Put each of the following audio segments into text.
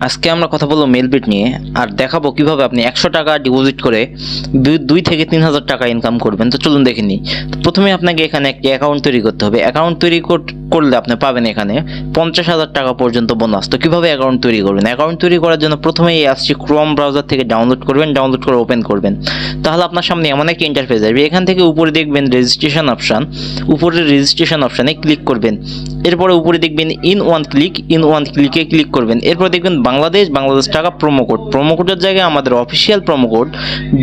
আজকে আমরা কথা বলবো মেলবিট নিয়ে আর দেখাবো কিভাবে আপনি 100 টাকা ডিপোজিট করে 2 থেকে 3,000 টাকা ইনকাম করবেন। তো চলুন দেখে নিই। প্রথমে আপনাকে এখানে একটি অ্যাকাউন্ট তৈরি করতে হবে। অ্যাকাউন্ট তৈরি করলে আপনি পাবেন এখানে 50,000 টাকা পর্যন্ত বোনাস। তো কিভাবে অ্যাকাউন্ট তৈরি করবেন? অ্যাকাউন্ট তৈরি করার জন্য প্রথমে এই অ্যাপসটি ক্রোম ব্রাউজার থেকে ডাউনলোড করবেন, ডাউনলোড করে ওপেন করবেন। তাহলে আপনার সামনে এমন একটা ইন্টারফেস আসবে। এখান থেকে উপরে দেখবেন রেজিস্ট্রেশন অপশন, উপরে রেজিস্ট্রেশন অপশানে ক্লিক করবেন। এরপরে উপরে দেখবেন ইন ওয়ান ক্লিকে ক্লিক করবেন। এরপর দেখবেন বাংলাদেশ টাকা প্রোমো কোডের জায়গায় আমাদের অফিসিয়াল প্রোমো কোড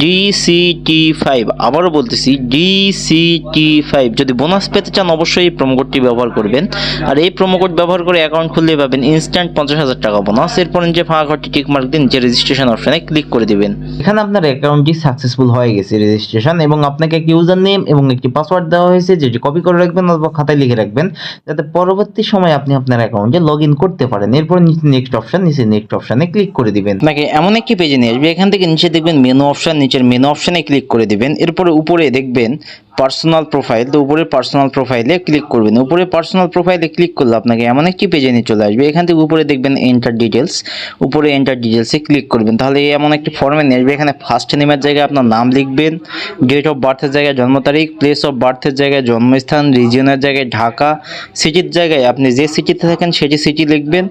DCT5, আবারও বলতেছি DCT5। যদি বোনাস পেতে চান অবশ্যই এই প্রোমো কোডটি ব্যবহার করবেন। আর এই প্রোমো কোড ব্যবহার করে অ্যাকাউন্ট খুললে পাবেন ইনস্ট্যান্ট 50,000 টাকা বোনাস। এরপর নিচে ফাঁকা ঘরটি টিক মার্ক দিন, যে রেজিস্ট্রেশন অপশনে ক্লিক করে দিবেন। এখানে আপনার অ্যাকাউন্টটি সাকসেসফুল হয়ে গেছে রেজিস্ট্রেশন, এবং আপনাকে একটি ইউজার নেম এবং একটি পাসওয়ার্ড দেওয়া হয়েছে, যেটি কপি করে রাখবেন অথবা খাতায় লিখে রাখবেন, যাতে পরবর্তী সময় আপনি আপনার অ্যাকাউন্টে লগ ইন করতে পারেন। এরপর নিচে নেক্সট অপশনে ক্লিক করে দিবেন। আপনাকে এমন একটি পেজে নিয়ে আসবে। এখান থেকে নিচে দেখবেন মেনু অপশন, নিচের মেনু অপশনে ক্লিক করে দিবেন। এরপরে উপরে দেখবেন পার্সোনাল প্রোফাইল, তো উপরে পার্সোনাল প্রোফাইলে ক্লিক করবেন। উপরে পার্সোনাল প্রোফাইলে ক্লিক করলে আপনাকে এমন একটি পেজে নিয়ে চলে আসবে। এখান থেকে উপরে দেখবেন এন্টার ডিটেলস, উপরে এন্টার ডিটেলসে ক্লিক করবেন। তাহলে এমন একটি ফর্মে নিয়ে আসবে। এখানে ফার্স্ট নেমের জায়গায় আপনার নাম লিখবেন, ডেট অফ বার্থের জায়গায় জন্ম তারিখ, প্লেস অফ বার্থের জায়গায় জন্মস্থান, রিজিয়নের জায়গায় ঢাকা, সিটির জায়গায় আপনি যে সিটিতে থাকেন সেটি সিটি লিখবেন,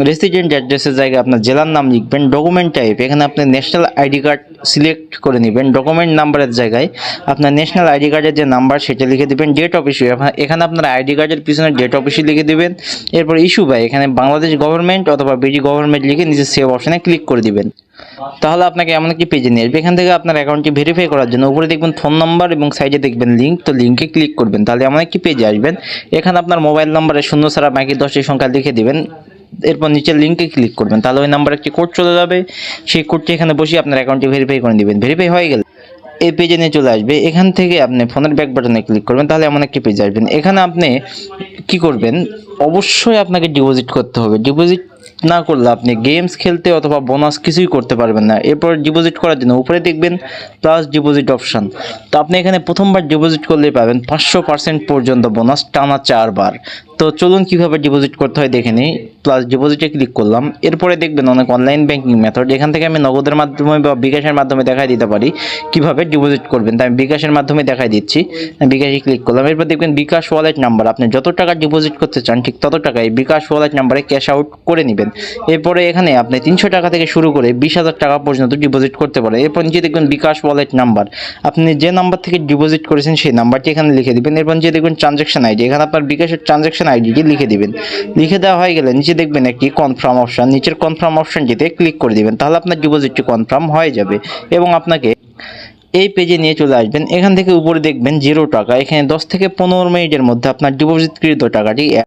রেসিডেন্ট অ্যাড্রেসের জায়গায় আপনার জেলার নাম লিখবেন। ডকুমেন্ট টাইপ এখানে আপনি ন্যাশনাল আইডি কার্ড সিলেক্ট করে নেবেন। ডকুমেন্ট নাম্বারের জায়গায় আপনার ন্যাশনাল আইডি কার্ডের যে নাম্বার সেটা লিখে দেবেন। ডেট অফ ইস্যু এখানে আপনার আইডি কার্ডের পিছনে ডেট অফ ইস্যু লিখে দেবেন। এরপর ইস্যু বাই এখানে বাংলাদেশ গভর্নমেন্ট অথবা বিডি গভর্নমেন্ট লিখে নিচে সেভ অপশনে ক্লিক করে দিবেন। তাহলে আপনাকে এমন একটি পেজে নিয়ে আসবে। এখান থেকে আপনার অ্যাকাউন্টটি ভেরিফাই করার জন্য উপরে দেখবেন ফোন নাম্বার এবং সাইডে দেখবেন লিঙ্ক, তো লিঙ্কে ক্লিক করবেন। তাহলে এমন একটি পেজে আসবেন। এখানে আপনার মোবাইল নাম্বারে 0 ছাড়া বাকি 10টি সংখ্যা লিখে দিবেন। এরপর নিচের লিঙ্কে ক্লিক করবেন। তাহলে ওই নাম্বারে একটি কোড চলে যাবে। সেই কোডটি এখানে বসিয়ে আপনার অ্যাকাউন্টটি ভেরিফাই করে নেবেন। ভেরিফাই হয়ে গেলে এই পেজে নিয়ে চলে আসবে। এখান থেকে আপনি ফোনের ব্যাক বাটনে ক্লিক করবেন। তাহলে এমন একটি পেজ আসবেন। এখানে আপনি কি করবেন? অবশ্যই আপনাকে ডিপোজিট করতে হবে। ডিপোজিট না করলে আপনি গেমস খেলতে অথবা বোনাস কিছুই করতে পারবেন না। এরপর ডিপোজিট করার জন্য উপরে দেখবেন প্লাস ডিপোজিট অপশন, তো আপনি এখানে প্রথমবার ডিপোজিট করলেই পাবেন 500% পর্যন্ত বোনাস টানা 4 বার। তো চলুন কিভাবে ডিপোজিট করতে হয় দেখে নিই। প্লাস ডিপোজিটে ক্লিক করলাম। এরপরে দেখবেন অনেক অনলাইন ব্যাংকিং মেথড। এখান থেকে আমি নগদের মাধ্যমে বা বিকাশের মাধ্যমে দেখাই দিতে পারি কিভাবে ডিপোজিট করবেন। তাই আমি বিকাশের মাধ্যমে দেখাই দিচ্ছি। বিকাশে ক্লিক করলাম। এরপর দেখবেন বিকাশ ওয়ালেট নাম্বার, আপনি যত টাকা ডিপোজিট করতে চান ঠিক তত টাকায় বিকাশ ওয়ালেট নাম্বারে ক্যাশ আউট করে নেবেন। এরপরে এখানে আপনি 300 টাকা থেকে শুরু করে 20,000 টাকা পর্যন্ত ডিপোজিট করতে পারেন। এরপর নিচে দেখবেন বিকাশ ওয়ালেট নাম্বার, আপনি যে নাম্বার থেকে ডিপোজিট করেছেন সেই নাম্বারটি এখানে লিখে দিবেন। এরপর নিচে দেখবেন ট্রানজ্যাকশন আইডি, এখানে আপনার বিকাশের ট্রানজ্যাকশন আইডিটি লিখে দিবেন। লিখে দেওয়া হয়ে গেলে নিচে দেখবেন একটি কনফার্ম অপশন, নিচের কনফার্ম অপশনটিতে ক্লিক করে দিবেন। তাহলে আপনার ডিপোজিটটি কনফার্ম হয়ে যাবে এবং আপনাকে এই পেজে নিয়ে চলে আসবেন। এখান থেকে উপরে দেখবেন 0 টাকা, এখানে 10 থেকে 15 মিনিটের মধ্যে আপনার ডিপোজিটকৃত টাকাটি